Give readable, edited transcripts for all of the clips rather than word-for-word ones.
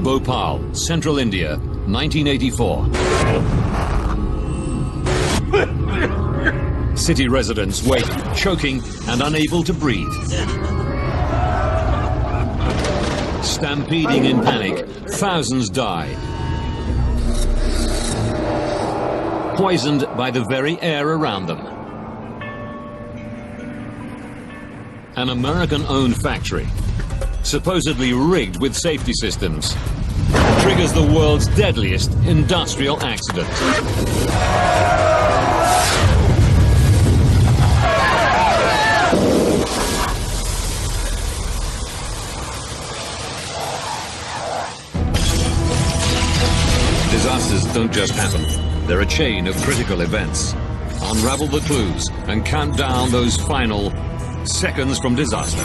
Bhopal, Central India, 1984. City residents wait, choking and unable to breathe. Stampeding in panic, thousands die. Poisoned by the very air around them. An American-owned factory, supposedly rigged with safety systems, triggers the world's deadliest industrial accident. Disasters don't just happen. They're a chain of critical events. Unravel the clues and count down those final seconds from disaster.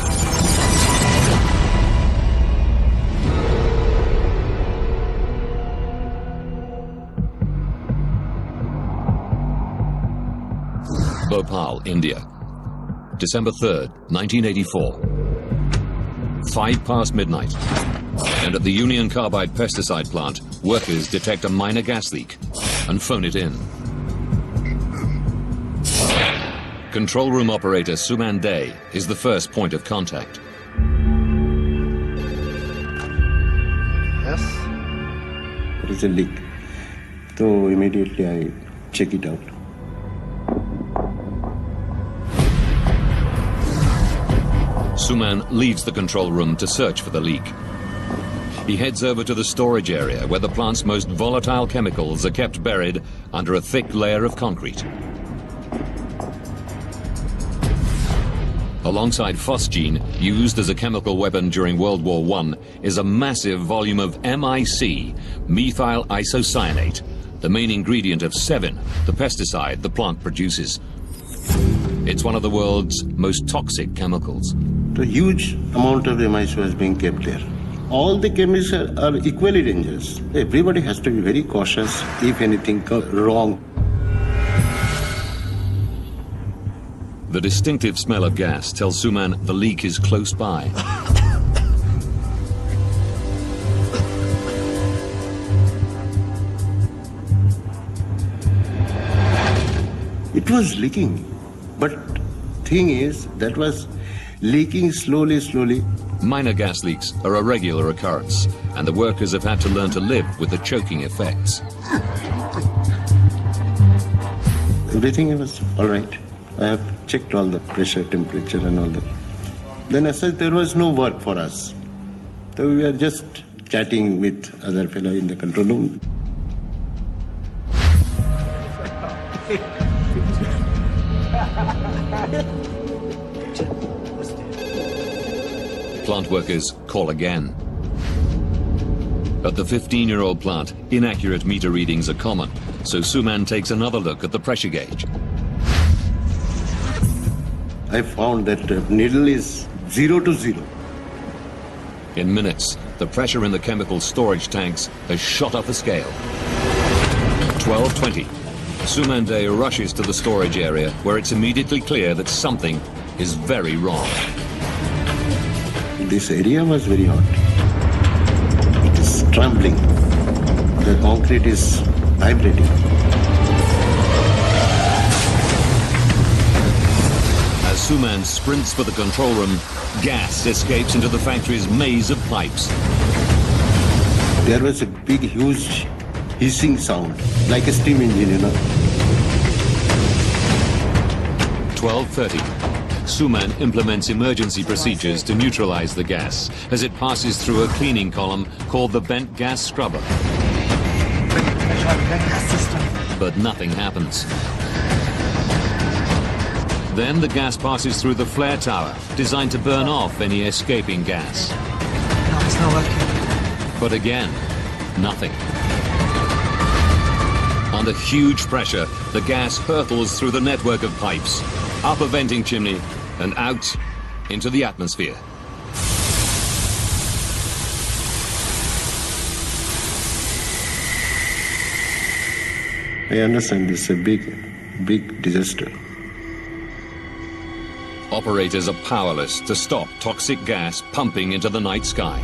Bhopal, India. December 3rd, 1984. 5 past midnight. And at the Union Carbide pesticide plant, workers detect a minor gas leak and phone it in. Control room operator Suman Day is the first point of contact. Yes? There is a leak. So immediately I check it out. Suman leaves the control room to search for the leak. He heads over to the storage area where the plant's most volatile chemicals are kept buried under a thick layer of concrete. Alongside phosgene, used as a chemical weapon during World War I, is a massive volume of MIC, methyl isocyanate, the main ingredient of Sevin, the pesticide the plant produces. It's one of the world's most toxic chemicals. A huge amount of MIC was being kept there. All the chemicals are equally dangerous. Everybody has to be very cautious if anything goes wrong. The distinctive smell of gas tells Suman the leak is close by. It was leaking, but thing is, that was leaking slowly. Minor gas leaks are a regular occurrence, and the workers have had to learn to live with the choking effects. Everything was all right. I have checked all the pressure, temperature and all that. Then I said there was no work for us. So we were just chatting with other fellow in the control room. Plant workers call again. At the 15-year-old plant, inaccurate meter readings are common, so Suman takes another look at the pressure gauge. I found that the needle is 0 to 0. In minutes, the pressure in the chemical storage tanks has shot off a scale. 12:20. Suman Day rushes to the storage area, where it's immediately clear that something is very wrong. This area was very hot. It is trembling. The concrete is vibrating. As Suman sprints for the control room, gas escapes into the factory's maze of pipes. There was a big, huge hissing sound, like a steam engine, you know. 12:30. Suman implements emergency procedures to neutralize the gas as it passes through a cleaning column called the bent gas scrubber. But nothing happens. Then the gas passes through the flare tower, designed to burn off any escaping gas. No, it's not working. But again, nothing. Under huge pressure, the gas hurtles through the network of pipes, up a venting chimney, and out into the atmosphere. I understand this is a big disaster. Operators are powerless to stop toxic gas pumping into the night sky.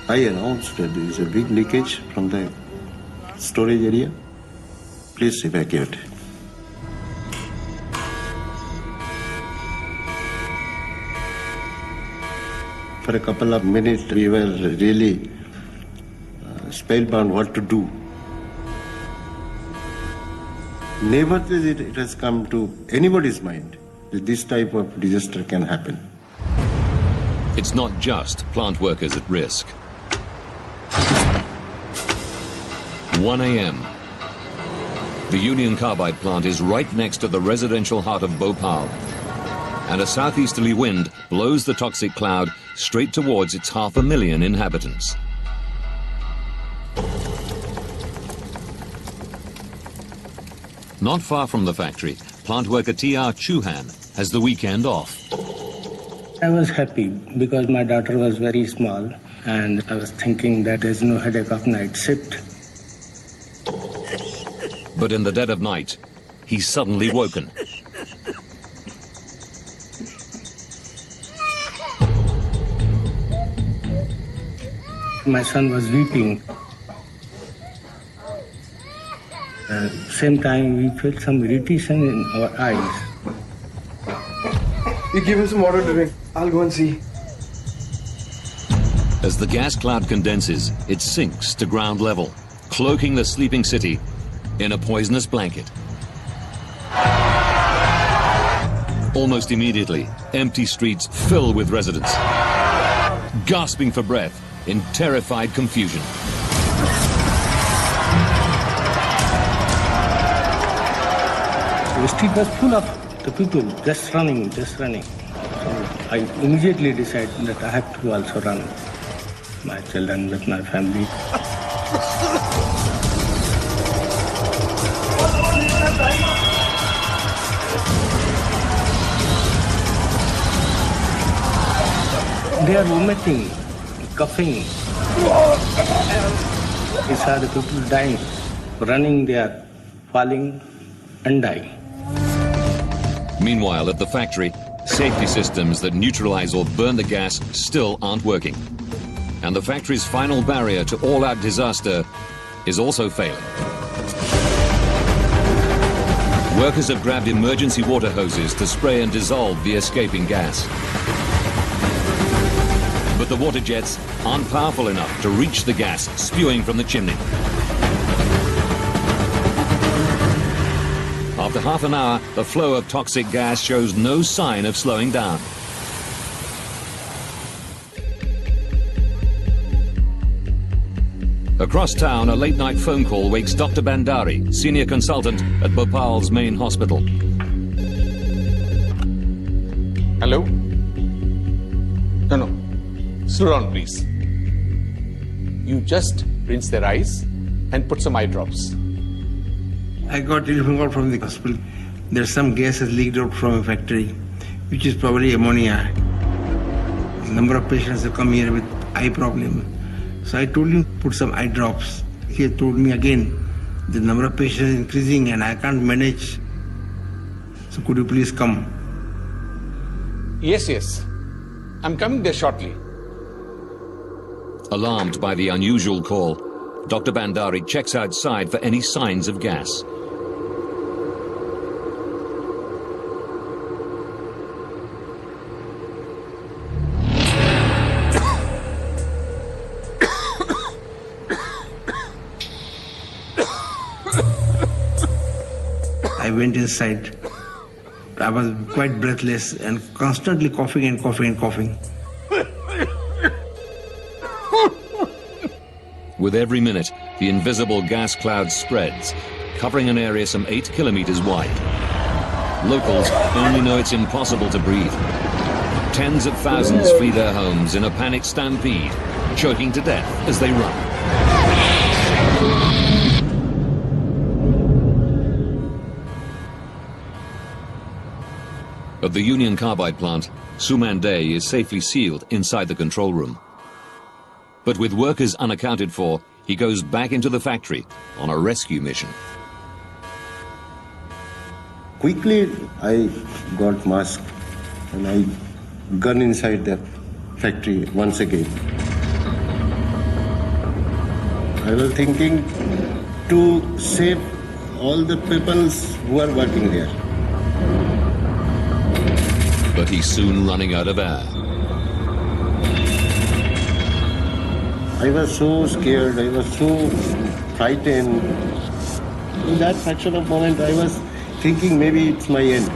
I announced that there is a big leakage from the storage area. Please evacuate. For a couple of minutes, we were really spellbound what to do. Never did it has come to anybody's mind that this type of disaster can happen. It's not just plant workers at risk. 1 a.m. The Union Carbide plant is right next to the residential heart of Bhopal, and a southeasterly wind blows the toxic cloud straight towards its 500,000 inhabitants. Not far from the factory, plant worker T.R. Chauhan has the weekend off. I was happy because my daughter was very small and I was thinking that there's no headache of night shift. But in the dead of night, he's suddenly woken. My son was weeping. Same time we felt some irritation in our eyes. You give him some water to drink. I'll go and see. As the gas cloud condenses, it sinks to ground level, cloaking the sleeping city in a poisonous blanket. Almost immediately, empty streets fill with residents, gasping for breath in terrified confusion. The street was full of the people just running. So I immediately decided that I have to also run. My children with my family. They are vomiting, coughing. These are the people dying. Running, they are falling and dying. Meanwhile, at the factory, safety systems that neutralize or burn the gas still aren't working. And the factory's final barrier to all-out disaster is also failing. Workers have grabbed emergency water hoses to spray and dissolve the escaping gas. But the water jets aren't powerful enough to reach the gas spewing from the chimney. After half an hour, the flow of toxic gas shows no sign of slowing down. Across town, a late-night phone call wakes Dr. Bandari, senior consultant at Bhopal's main hospital. Hello? No. Slow down, please. You just rinse their eyes and put some eye drops. I got telephone call from the hospital. There's some gas has leaked out from a factory, which is probably ammonia. A number of patients have come here with eye problem. So I told him, put some eye drops. He told me again, the number of patients is increasing and I can't manage. So could you please come? Yes. I'm coming there shortly. Alarmed by the unusual call, Dr. Bandari checks outside for any signs of gas. I went inside. I was quite breathless and constantly coughing. With every minute, the invisible gas cloud spreads, covering an area some 8 kilometers wide. Locals only know it's impossible to breathe. Tens of thousands flee their homes in a panicked stampede, choking to death as they run. At the Union Carbide plant, Suman Day is safely sealed inside the control room. But with workers unaccounted for, he goes back into the factory on a rescue mission. Quickly, I got mask and I gun inside the factory once again. I was thinking to save all the people who are working there. But he's soon running out of air. I was so scared, I was so frightened. In that fraction of moment, I was thinking maybe it's my end.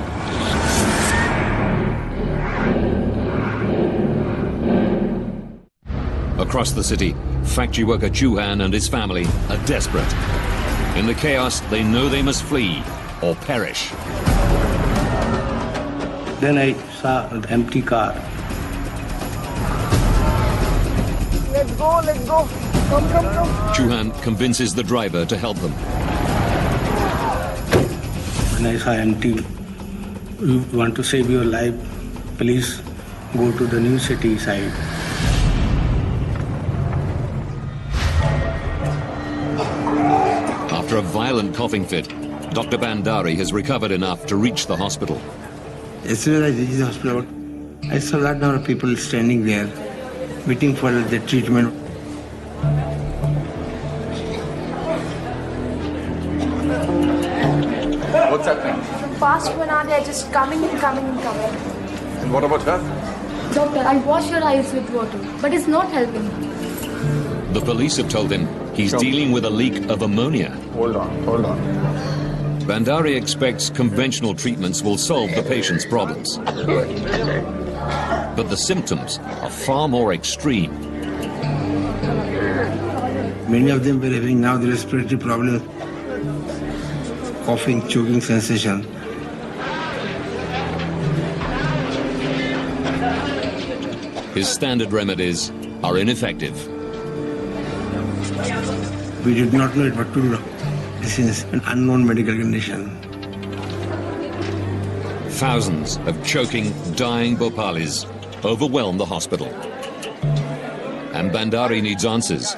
Across the city, factory worker Chauhan and his family are desperate. In the chaos, they know they must flee or perish. Then I saw an empty car. Let's go, let's go. Come. Chauhan convinces the driver to help them. When I saw empty, you want to save your life, please go to the new city side. After a violent coughing fit, Dr. Bandari has recovered enough to reach the hospital. As soon as I reached the hospital, I saw a lot number of people standing there, waiting for the treatment. What's happening? From past 1 hour, they're just coming. And what about her? Doctor, I wash your eyes with water, but it's not helping. The police have told him he's dealing with a leak of ammonia. Hold on. Bandari expects conventional treatments will solve the patient's problems. But the symptoms are far more extreme. Many of them were having now the respiratory problems, coughing, choking sensation. His standard remedies are ineffective. We did not know what to do. This is an unknown medical condition. Thousands of choking, dying Bhopalis overwhelm the hospital. And Bandari needs answers.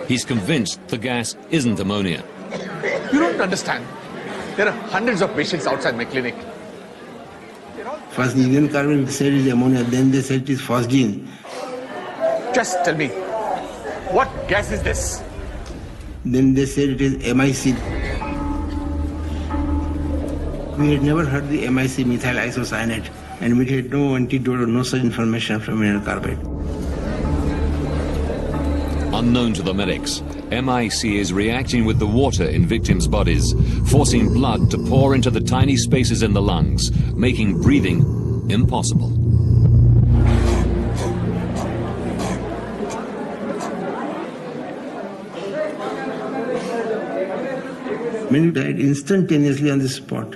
He's convinced the gas isn't ammonia. You don't understand. There are hundreds of patients outside my clinic. First Union Carbide said it is ammonia, then they said it is phosgene. Just tell me, what gas is this? Then they said it is MIC. We had never heard the MIC, methyl isocyanate, and we had no antidote or no such information from Union Carbide. Unknown to the medics, MIC is reacting with the water in victims' bodies, forcing blood to pour into the tiny spaces in the lungs, making breathing impossible. Many died instantaneously on the spot.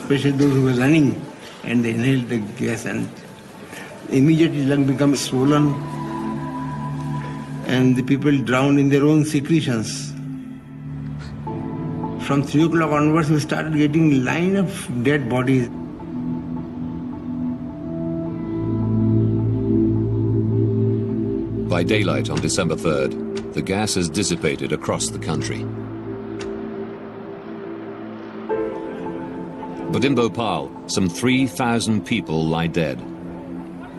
Especially those who were running and they inhaled the gas, and immediately lung becomes swollen and the people drowned in their own secretions. From 3 o'clock onwards, we started getting line of dead bodies. By daylight on December 3rd, the gas has dissipated across the country. But in Bhopal, some 3,000 people lie dead,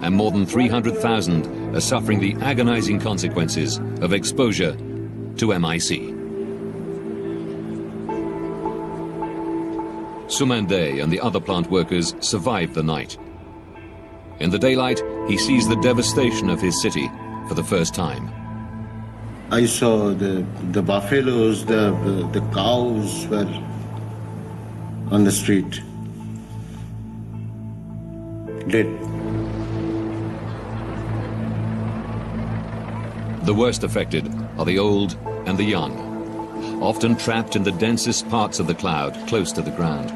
and more than 300,000 are suffering the agonizing consequences of exposure to MIC. Sumande and the other plant workers survived the night. In the daylight, he sees the devastation of his city for the first time. I saw the buffaloes, the cows were on the street, dead. The worst affected are the old and the young, often trapped in the densest parts of the cloud close to the ground.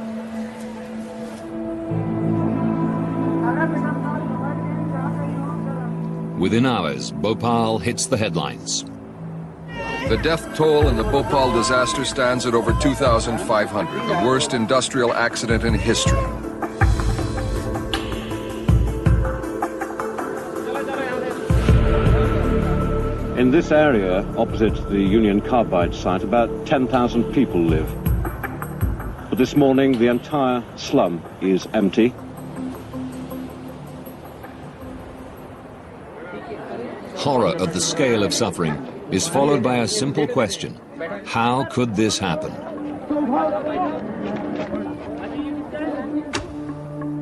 Within hours, Bhopal hits the headlines. The death toll in the Bhopal disaster stands at over 2,500, the worst industrial accident in history. In this area, opposite the Union Carbide site, about 10,000 people live. But this morning, the entire slum is empty. horror of the scale of suffering is followed by a simple question: how could this happen?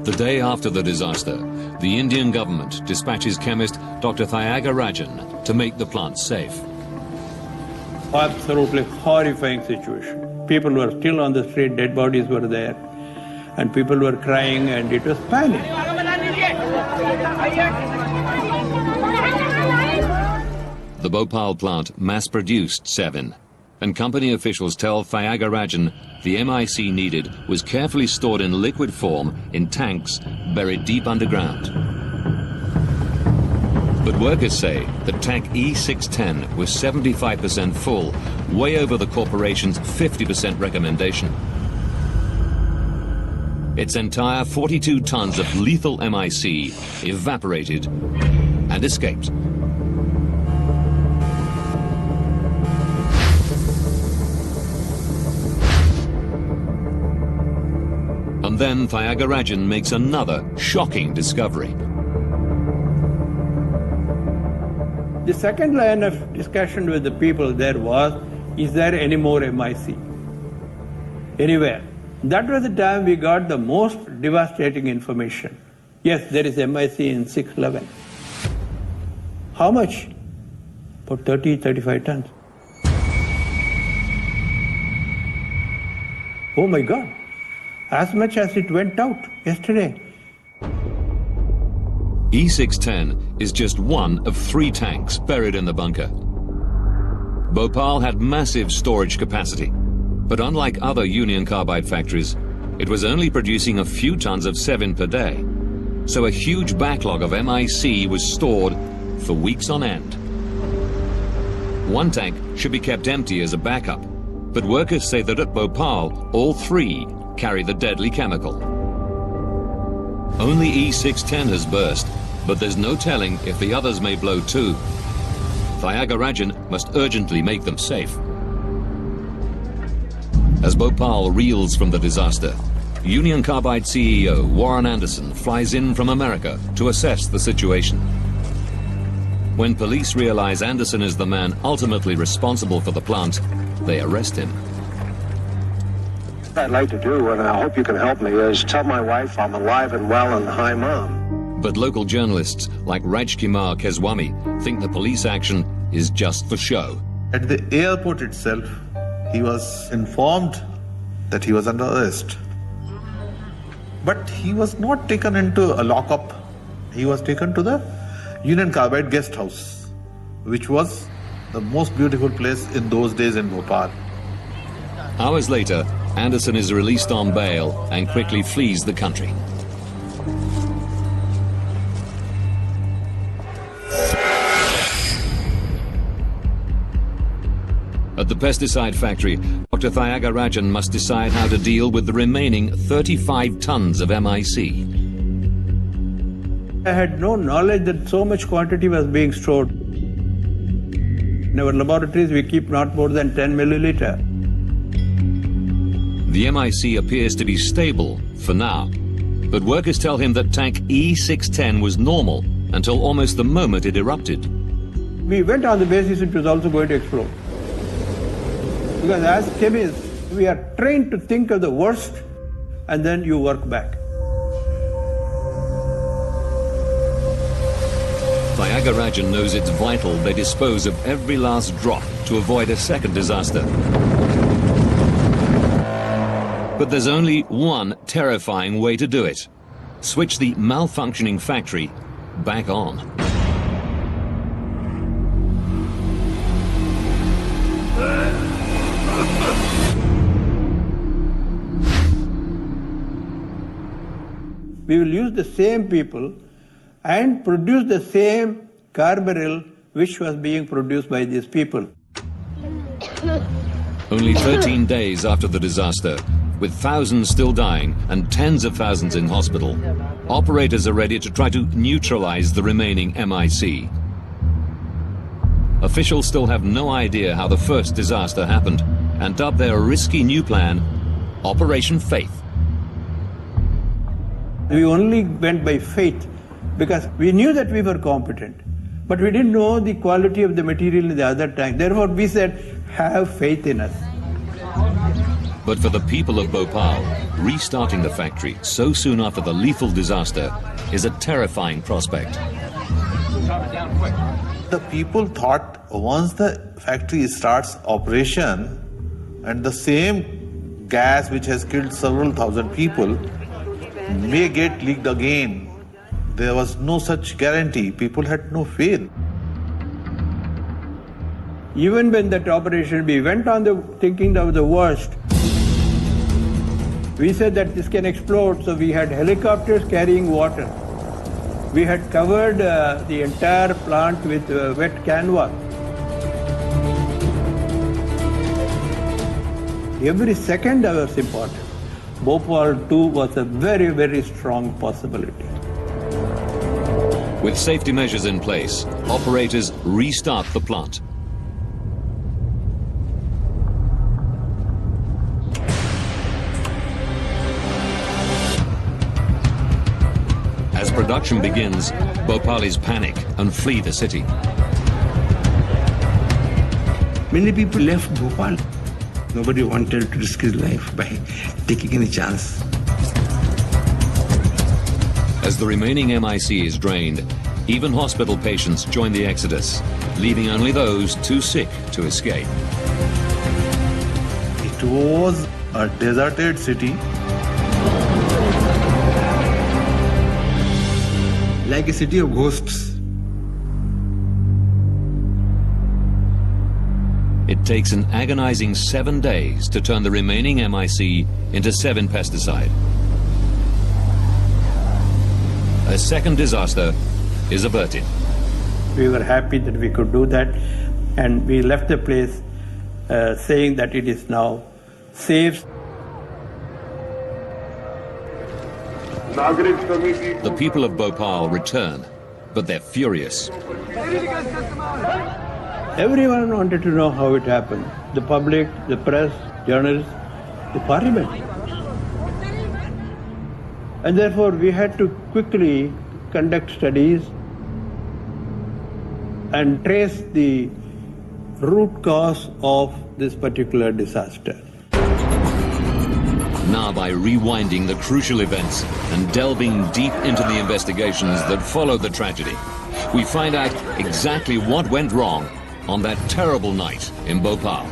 The day after the disaster, the Indian government dispatches chemist Dr. Thiagarajan to make the plant safe. Absolutely horrifying situation. People were still on the street, dead bodies were there, and people were crying, and it was panic. The Bhopal plant mass-produced Sevin, and company officials tell Thiagarajan the MIC needed was carefully stored in liquid form in tanks buried deep underground. But workers say that tank E610 was 75% full, way over the corporation's 50% recommendation. Its entire 42 tons of lethal MIC evaporated and escaped. And then Thiagarajan makes another shocking discovery. The second line of discussion with the people there was, is there any more MIC? Anywhere. That was the time we got the most devastating information. Yes, there is MIC in 611. How much? About 30, 35 tons. Oh my God, as much as it went out yesterday. E610 is just one of 3 tanks buried in the bunker. Bhopal had massive storage capacity, but unlike other Union Carbide factories, it was only producing a few tons of Sevin per day. So a huge backlog of MIC was stored for weeks on end. One tank should be kept empty as a backup, but workers say that at Bhopal, all 3 carry the deadly chemical. Only E610 has burst, but there's no telling if the others may blow too. Thiagarajan must urgently make them safe. As Bhopal reels from the disaster, Union Carbide CEO Warren Anderson flies in from America to assess the situation. When police realize Anderson is the man ultimately responsible for the plant, they arrest him. What I'd like to do, and I hope you can help me, is tell my wife I'm alive and well and hi, Mom. But local journalists like Rajkumar Keswami think the police action is just for show. At the airport itself, he was informed that he was under arrest. But he was not taken into a lockup. He was taken to the Union Carbide guest house, which was the most beautiful place in those days in Bhopal. Hours later, Anderson is released on bail and quickly flees the country. At the pesticide factory, Dr. Thiagarajan must decide how to deal with the remaining 35 tons of MIC. I had no knowledge that so much quantity was being stored. In our laboratories, we keep not more than 10 milliliter. The MIC appears to be stable for now, but workers tell him that tank E610 was normal until almost the moment it erupted. We went on the basis it was also going to explode. Because as chemists, we are trained to think of the worst and then you work back. Thiagarajan knows it's vital they dispose of every last drop to avoid a second disaster. But there's only one terrifying way to do it. Switch the malfunctioning factory back on. We will use the same people and produce the same carbaryl which was being produced by these people. Only 13 days after the disaster, with thousands still dying and tens of thousands in hospital, operators are ready to try to neutralize the remaining MIC. Officials still have no idea how the first disaster happened and dub their risky new plan Operation Faith. We only went by faith because we knew that we were competent. But we didn't know the quality of the material in the other tank. Therefore, we said, have faith in us. But for the people of Bhopal, restarting the factory so soon after the lethal disaster is a terrifying prospect. The people thought once the factory starts operation and the same gas which has killed several thousand people may get leaked again. There was no such guarantee. People had no faith. Even when that operation, we went on thinking of the worst. We said that this can explode, so we had helicopters carrying water. We had covered the entire plant with wet canvas. Every second was important. Bhopal too was a very, very strong possibility. With safety measures in place, operators restart the plant. As production begins, Bhopalis panic and flee the city. Many people left Bhopal. Nobody wanted to risk his life by taking any chance. As the remaining MIC is drained, even hospital patients join the exodus, leaving only those too sick to escape. It was a deserted city. Like a city of ghosts. It takes an agonizing 7 days to turn the remaining MIC into 7 pesticide. A second disaster is averted. We were happy that we could do that, and we left the place saying that it is now safe. The people of Bhopal return, but they're furious. Everyone wanted to know how it happened. The public, the press, journalists, the parliament. And therefore we had to quickly conduct studies and trace the root cause of this particular disaster. Now, by rewinding the crucial events and delving deep into the investigations that followed the tragedy, we find out exactly what went wrong on that terrible night in Bhopal.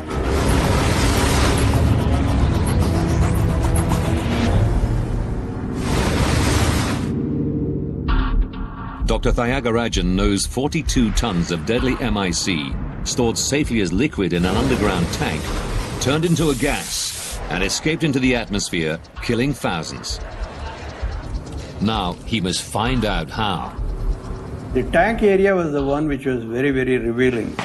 Dr. Thayagarajan knows 42 tons of deadly MIC stored safely as liquid in an underground tank turned into a gas and escaped into the atmosphere, killing thousands. Now he must find out how. The tank area was the one which was very, very revealing.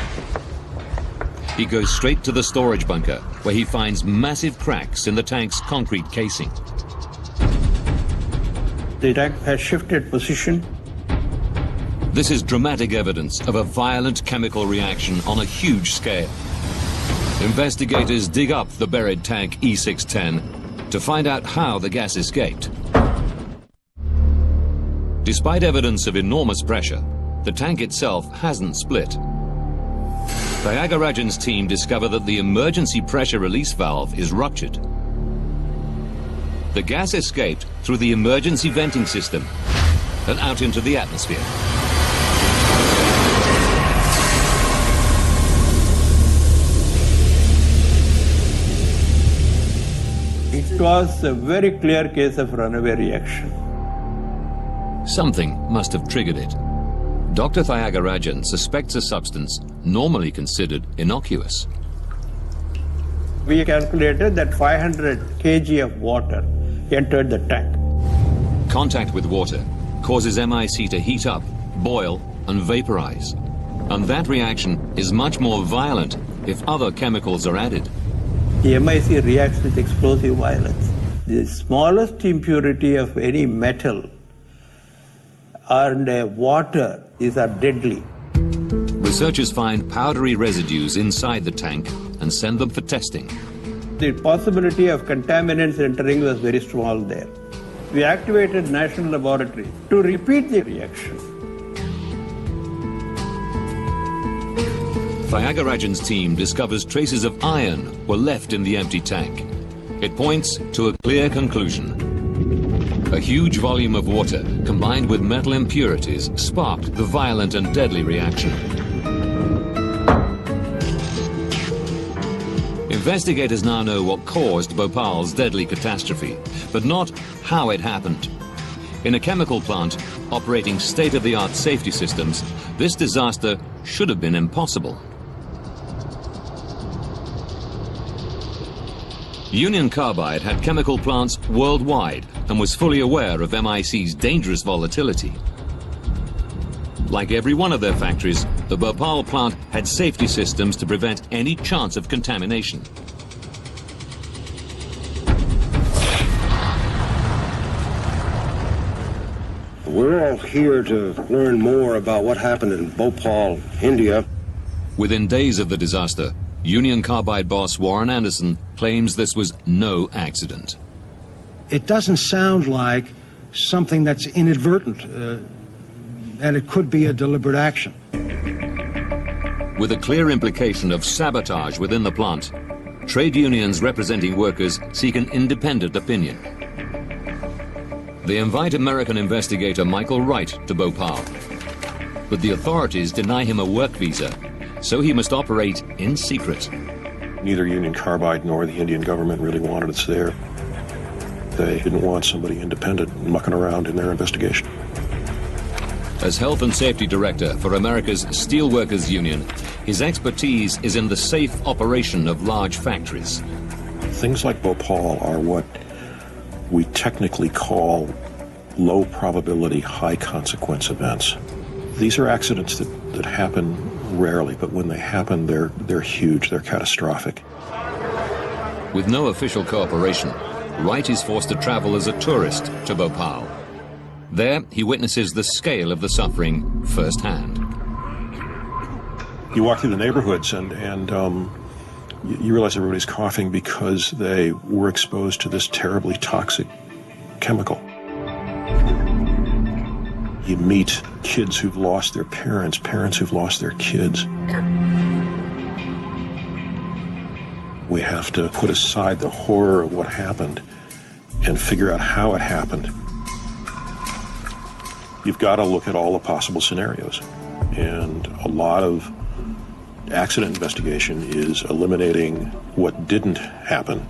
He goes straight to the storage bunker, where he finds massive cracks in the tank's concrete casing. The tank has shifted position. This is dramatic evidence of a violent chemical reaction on a huge scale. Investigators dig up the buried tank E610 to find out how the gas escaped. Despite evidence of enormous pressure, the tank itself hasn't split. Thayagarajan's team discover that the emergency pressure release valve is ruptured. The gas escaped through the emergency venting system and out into the atmosphere. It was a very clear case of runaway reaction. Something must have triggered it. Dr. Thayagarajan suspects a substance normally considered innocuous. We calculated that 500 kg of water entered the tank. Contact with water causes MIC to heat up, boil, and vaporize. And that reaction is much more violent if other chemicals are added. The MIC reacts with explosive violence. The smallest impurity of any metal and water are deadly. Researchers find powdery residues inside the tank and send them for testing. The possibility of contaminants entering was very small there. We activated national laboratory to repeat the reaction. Thiagarajan's team discovers traces of iron were left in the empty tank. It points to a clear conclusion. A huge volume of water combined with metal impurities sparked the violent and deadly reaction. Investigators now know what caused Bhopal's deadly catastrophe, but not how it happened. In a chemical plant operating state-of-the-art safety systems, this disaster should have been impossible. Union Carbide had chemical plants worldwide and was fully aware of MIC's dangerous volatility. Like every one of their factories, the Bhopal plant had safety systems to prevent any chance of contamination. We're all here to learn more about what happened in Bhopal, India. Within days of the disaster, Union Carbide boss Warren Anderson claims this was no accident. It doesn't sound like something that's inadvertent, and it could be a deliberate action. With a clear implication of sabotage within the plant, trade unions representing workers seek an independent opinion. They invite American investigator Michael Wright to Bhopal, but the authorities deny him a work visa, so he must operate in secret. Neither Union Carbide nor the Indian government really wanted us there. They didn't want somebody independent mucking around in their investigation. As Health and Safety Director for America's Steelworkers Union, his expertise is in the safe operation of large factories. Things like Bhopal are what we technically call low probability, high consequence events. These are accidents that happen rarely, but when they happen, they're huge, they're catastrophic. With no official cooperation, Wright is forced to travel as a tourist to Bhopal. There, he witnesses the scale of the suffering firsthand. You walk through the neighborhoods and you realize everybody's coughing because they were exposed to this terribly toxic chemical. You meet kids who've lost their parents, parents who've lost their kids. We have to put aside the horror of what happened and figure out how it happened. You've got to look at all the possible scenarios. And a lot of accident investigation is eliminating what didn't happen.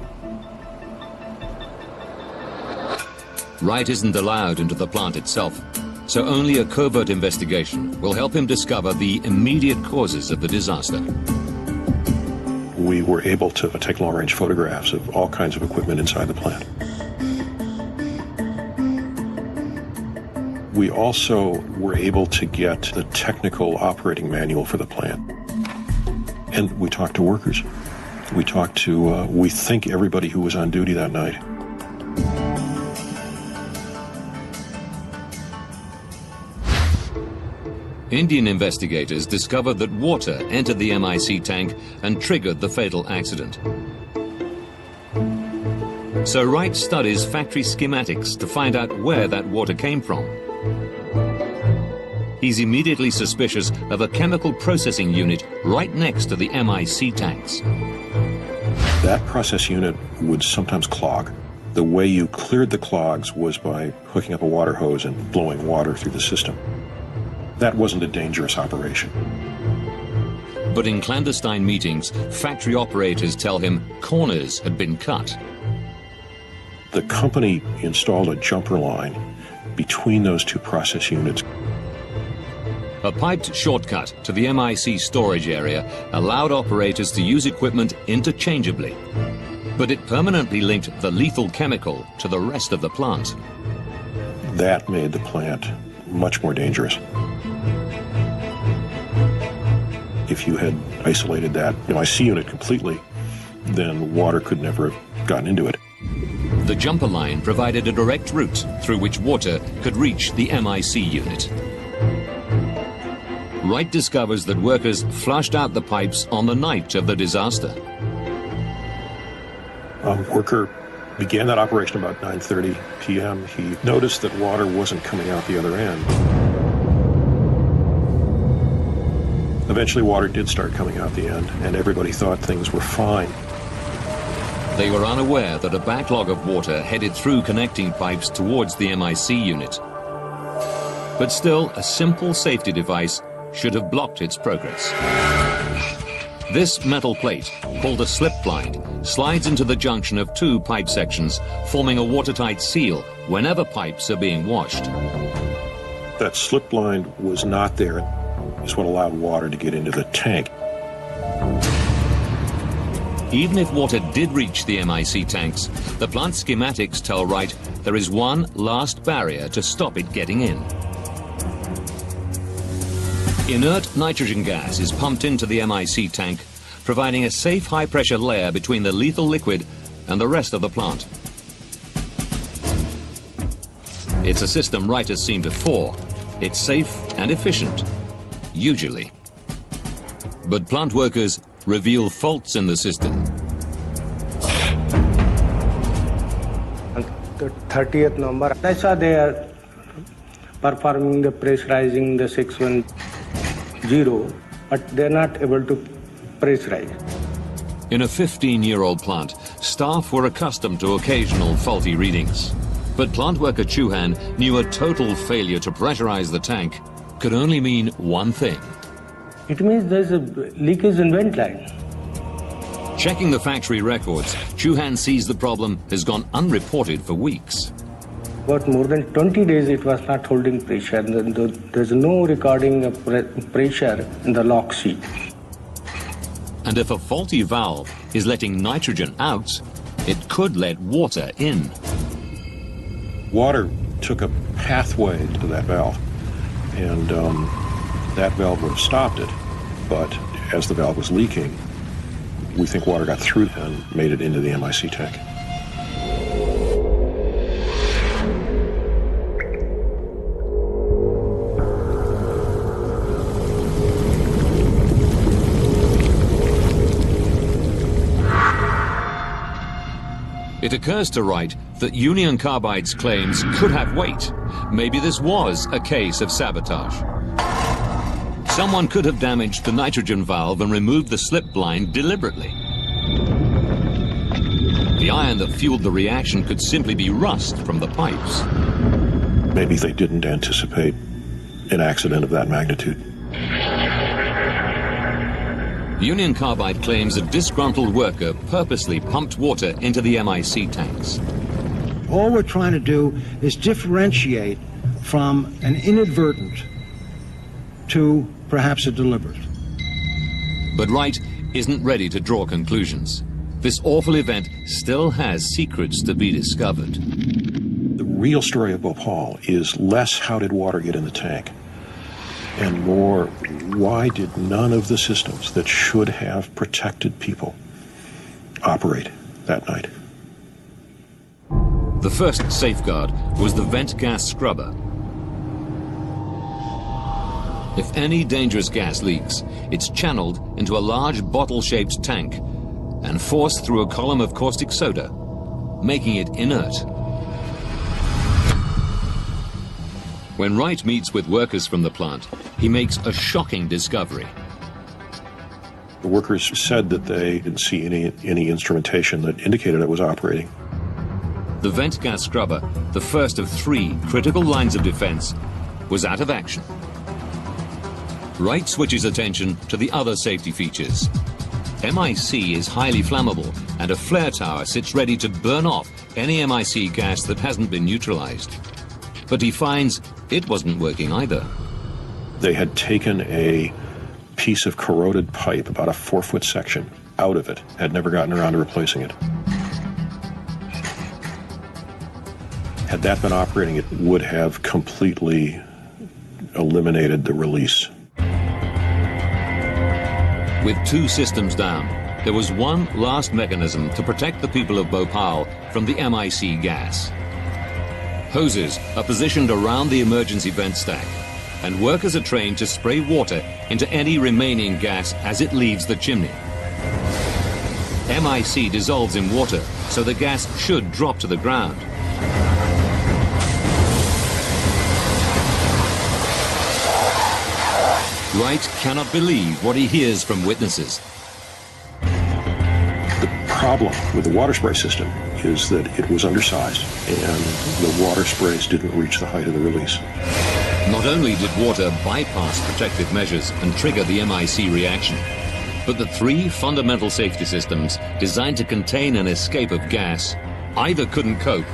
Wright isn't allowed into the plant itself, so only a covert investigation will help him discover the immediate causes of the disaster. We were able to take long-range photographs of all kinds of equipment inside the plant. We also were able to get the technical operating manual for the plant. And we talked to workers. We talked to, we think, everybody who was on duty that night. Indian investigators discovered that water entered the MIC tank and triggered the fatal accident. So Wright studies factory schematics to find out where that water came from. He's immediately suspicious of a chemical processing unit right next to the MIC tanks. That process unit would sometimes clog. The way you cleared the clogs was by hooking up a water hose and blowing water through the system. That wasn't a dangerous operation. But in clandestine meetings, factory operators tell him corners had been cut. The company installed a jumper line between those two process units. A piped shortcut to the MIC storage area allowed operators to use equipment interchangeably, but it permanently linked the lethal chemical to the rest of the plant. That made the plant much more dangerous. If you had isolated that MIC unit completely, then water could never have gotten into it. The jumper line provided a direct route through which water could reach the MIC unit. Wright discovers that workers flushed out the pipes on the night of the disaster. A worker began that operation about 9:30 p.m. He noticed that water wasn't coming out the other end. Eventually water did start coming out the end, and everybody thought things were fine. They were unaware that a backlog of water headed through connecting pipes towards the MIC unit. But still, a simple safety device should have blocked its progress. This metal plate, called a slip blind, slides into the junction of two pipe sections, forming a watertight seal whenever pipes are being washed. That slip blind was not there. It's what allowed water to get into the tank. Even if water did reach the MIC tanks, the plant schematics tell Wright there is one last barrier to stop it getting in. Inert nitrogen gas is pumped into the MIC tank, providing a safe high-pressure layer between the lethal liquid and the rest of the plant. It's a system Wright has seen before. It's safe and efficient, usually. But plant workers reveal faults in the system. The 30th number, I saw they are performing the pressurizing the 610, but they're not able to pressurize. In a 15-year-old plant, staff were accustomed to occasional faulty readings. But plant worker Chauhan knew a total failure to pressurize the tank could only mean one thing. It means there's a leakage in vent line. Checking the factory records, Chauhan sees the problem has gone unreported for weeks. About more than 20 days it was not holding pressure. There's no recording of pressure in the lock sheet. And if a faulty valve is letting nitrogen out, it could let water in. Water took a pathway to that valve, and that valve would have stopped it. But as the valve was leaking, we think water got through and made it into the MIC tank. It occurs to Wright that Union Carbide's claims could have weight. Maybe this was a case of sabotage. Someone could have damaged the nitrogen valve and removed the slip blind deliberately. The iron that fueled the reaction could simply be rust from the pipes. Maybe they didn't anticipate an accident of that magnitude. Union Carbide claims a disgruntled worker purposely pumped water into the MIC tanks. All we're trying to do is differentiate from an inadvertent to perhaps a deliberate. But Wright isn't ready to draw conclusions. This awful event still has secrets to be discovered. The real story of Bhopal is less how did water get in the tank, and more why did none of the systems that should have protected people operate that night. The first safeguard was the vent gas scrubber. If any dangerous gas leaks, it's channeled into a large bottle-shaped tank and forced through a column of caustic soda, making it inert. When Wright meets with workers from the plant, he makes a shocking discovery. The workers said that they didn't see any instrumentation that indicated it was operating. The vent gas scrubber, the first of 3 critical lines of defense, was out of action. Wright switches attention to the other safety features. MIC is highly flammable, and a flare tower sits ready to burn off any MIC gas that hasn't been neutralized. But he finds it wasn't working either. They had taken a piece of corroded pipe, about a 4-foot section, out of it, had never gotten around to replacing it. Had that been operating, it would have completely eliminated the release. With 2 systems down, there was one last mechanism to protect the people of Bhopal from the MIC gas. Hoses are positioned around the emergency vent stack, and workers are trained to spray water into any remaining gas as it leaves the chimney. MIC dissolves in water, so the gas should drop to the ground. Wright cannot believe what he hears from witnesses. The problem with the water spray system is that it was undersized and the water sprays didn't reach the height of the release. Not only did water bypass protective measures and trigger the MIC reaction, but the three fundamental safety systems designed to contain an escape of gas either couldn't cope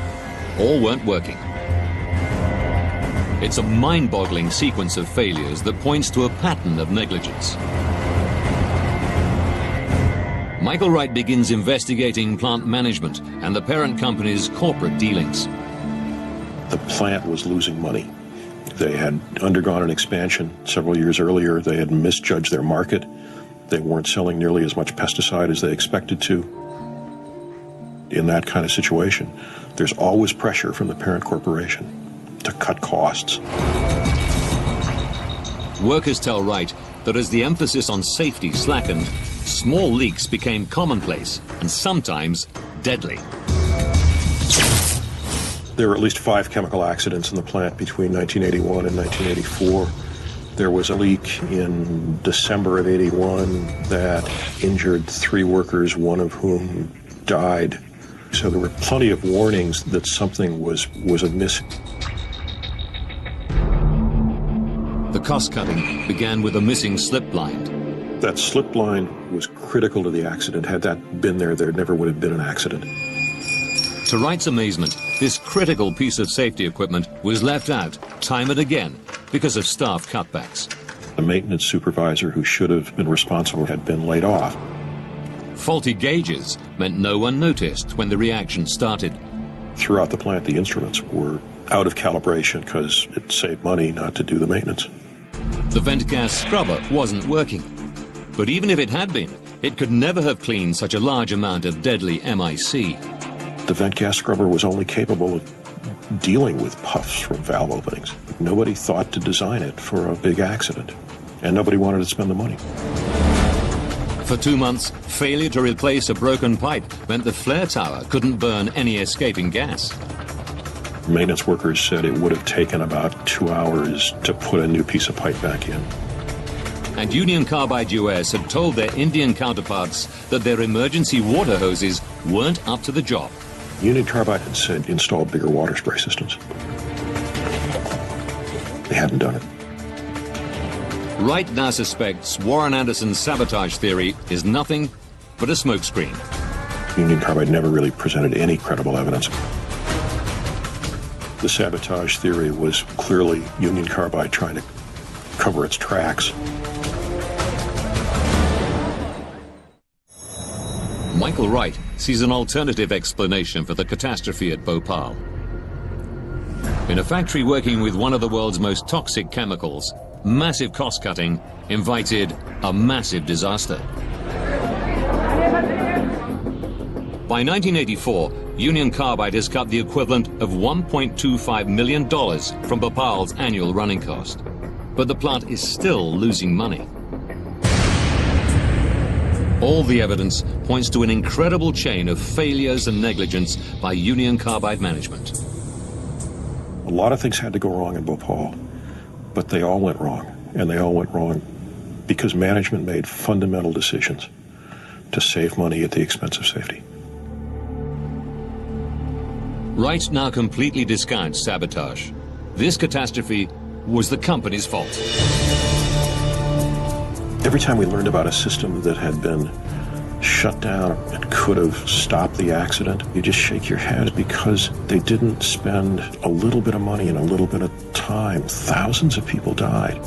or weren't working. It's a mind-boggling sequence of failures that points to a pattern of negligence. Michael Wright begins investigating plant management and the parent company's corporate dealings. The plant was losing money. They had undergone an expansion several years earlier. They had misjudged their market. They weren't selling nearly as much pesticide as they expected to. In that kind of situation, there's always pressure from the parent corporation to cut costs. Workers tell Wright that as the emphasis on safety slackened, small leaks became commonplace and sometimes deadly. There were at least 5 chemical accidents in the plant between 1981 and 1984. There was a leak in December of 81 that injured 3 workers, one of whom died. So there were plenty of warnings that something was amiss. The cost-cutting began with a missing slip blind. That slip blind was critical to the accident. Had that been there, there never would have been an accident. To Wright's amazement, this critical piece of safety equipment was left out time and again because of staff cutbacks. The maintenance supervisor who should have been responsible had been laid off. Faulty gauges meant no one noticed when the reaction started. Throughout the plant, the instruments were out of calibration because it saved money not to do the maintenance. The vent gas scrubber wasn't working. But even if it had been, it could never have cleaned such a large amount of deadly MIC. The vent gas scrubber was only capable of dealing with puffs from valve openings. Nobody thought to design it for a big accident, and nobody wanted to spend the money. For 2 months, failure to replace a broken pipe meant the flare tower couldn't burn any escaping gas. Maintenance workers said it would have taken about 2 hours to put a new piece of pipe back in. And Union Carbide US had told their Indian counterparts that their emergency water hoses weren't up to the job. Union Carbide had said install bigger water spray systems. They hadn't done it. Wright now suspects Warren Anderson's sabotage theory is nothing but a smokescreen. Union Carbide never really presented any credible evidence. The sabotage theory was clearly Union Carbide trying to cover its tracks. Michael Wright sees an alternative explanation for the catastrophe at Bhopal. In a factory working with one of the world's most toxic chemicals, massive cost-cutting invited a massive disaster. By 1984, Union Carbide has cut the equivalent of $1.25 million from Bhopal's annual running cost. But the plant is still losing money. All the evidence points to an incredible chain of failures and negligence by Union Carbide management. A lot of things had to go wrong in Bhopal, but they all went wrong. And they all went wrong because management made fundamental decisions to save money at the expense of safety. Wright now completely discounts sabotage. This catastrophe was the company's fault. Every time we learned about a system that had been shut down and could have stopped the accident, you just shake your head because they didn't spend a little bit of money and a little bit of time. Thousands of people died.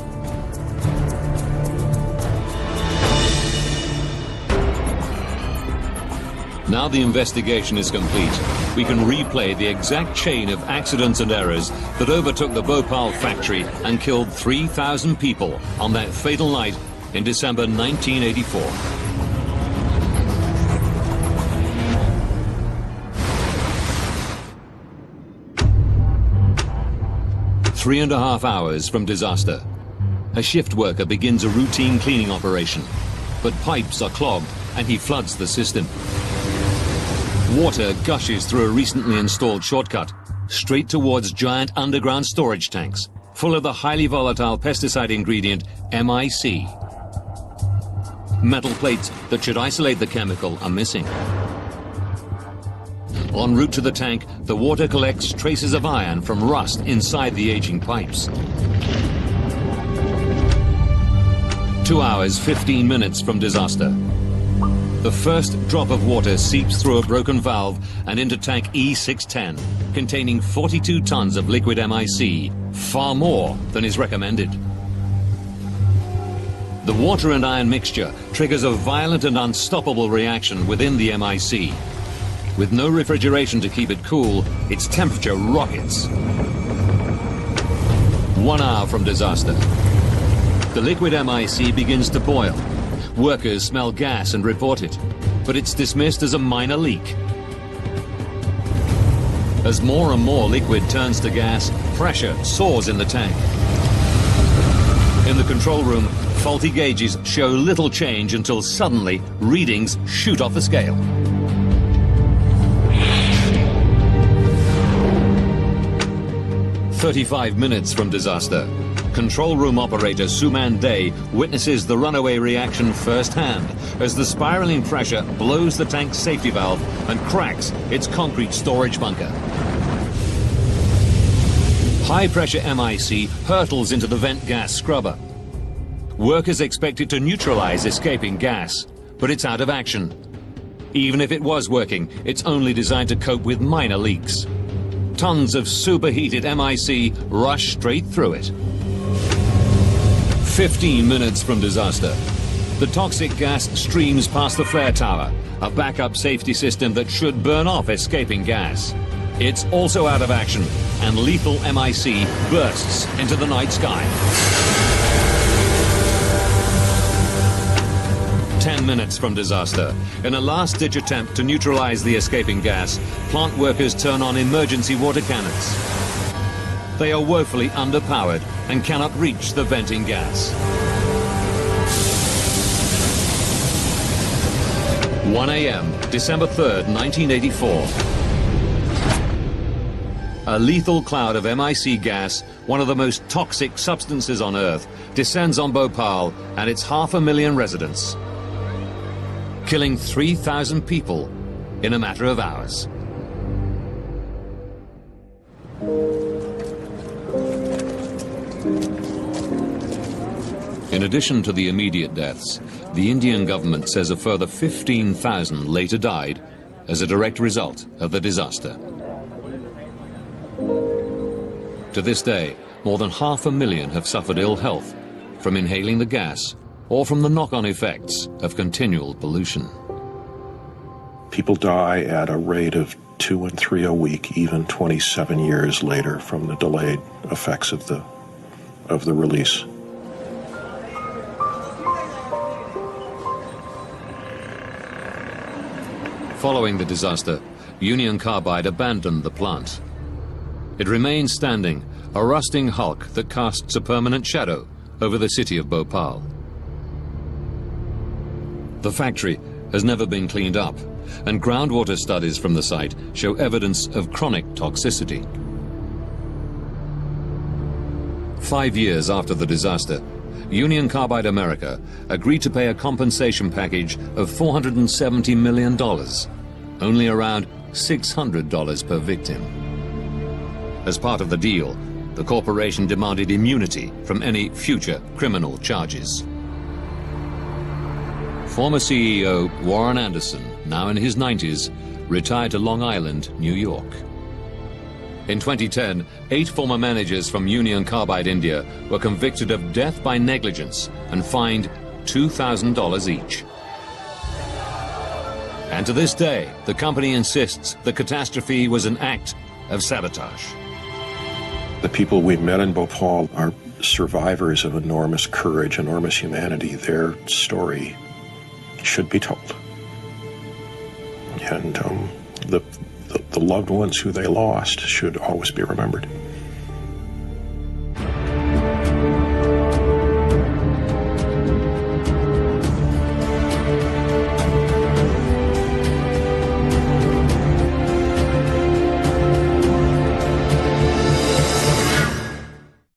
Now the investigation is complete. We can replay the exact chain of accidents and errors that overtook the Bhopal factory and killed 3,000 people on that fatal night in December 1984. Three and a half hours from disaster. A shift worker begins a routine cleaning operation, but pipes are clogged and he floods the system. Water gushes through a recently installed shortcut, straight towards giant underground storage tanks, full of the highly volatile pesticide ingredient MIC. Metal plates that should isolate the chemical are missing. En route to the tank, the water collects traces of iron from rust inside the aging pipes. 2 hours, 15 minutes from disaster. The first drop of water seeps through a broken valve and into tank E610, containing 42 tons of liquid MIC, far more than is recommended. The water and iron mixture triggers a violent and unstoppable reaction within the MIC. With no refrigeration to keep it cool, its temperature rockets. 1 hour from disaster. The liquid MIC begins to boil. Workers smell gas and report it, but it's dismissed as a minor leak. As more and more liquid turns to gas, pressure soars in the tank. In the control room, faulty gauges show little change until suddenly readings shoot off the scale. "35 minutes from disaster. Control room operator Suman Day witnesses the runaway reaction firsthand as the spiraling pressure blows the tank's safety valve and cracks its concrete storage bunker. High-pressure MIC hurtles into the vent gas scrubber. Workers expect it to neutralize escaping gas, but it's out of action. Even if it was working, it's only designed to cope with minor leaks. Tons of superheated MIC rush straight through it. 15 minutes from disaster. The toxic gas streams past the flare tower, a backup safety system that should burn off escaping gas. It's also out of action, and lethal MIC bursts into the night sky. 10 minutes from disaster. In a last-ditch attempt to neutralize the escaping gas, plant workers turn on emergency water cannons. They are woefully underpowered and cannot reach the venting gas. 1 a.m., December 3rd, 1984. A lethal cloud of MIC gas, one of the most toxic substances on Earth, descends on Bhopal and its 500,000 residents, killing 3,000 people in a matter of hours. In addition to the immediate deaths, the Indian government says a further 15,000 later died as a direct result of the disaster. To this day, more than 500,000 have suffered ill health from inhaling the gas or from the knock-on effects of continual pollution. People die at a rate of 2 and 3 a week, even 27 years later, from the delayed effects of the release. Following the disaster, Union Carbide abandoned the plant. It remains standing, a rusting hulk that casts a permanent shadow over the city of Bhopal. The factory has never been cleaned up, and groundwater studies from the site show evidence of chronic toxicity. 5 years after the disaster, Union Carbide America agreed to pay a compensation package of $470 million, only around $600 per victim. As part of the deal, the corporation demanded immunity from any future criminal charges. Former CEO Warren Anderson, now in his 90s, retired to Long Island, New York. In 2010, 8 former managers from Union Carbide India were convicted of death by negligence and fined $2,000 each. And to this day, the company insists the catastrophe was an act of sabotage. The people we met in Bhopal are survivors of enormous courage, enormous humanity. Their story should be told. And the loved ones who they lost should always be remembered.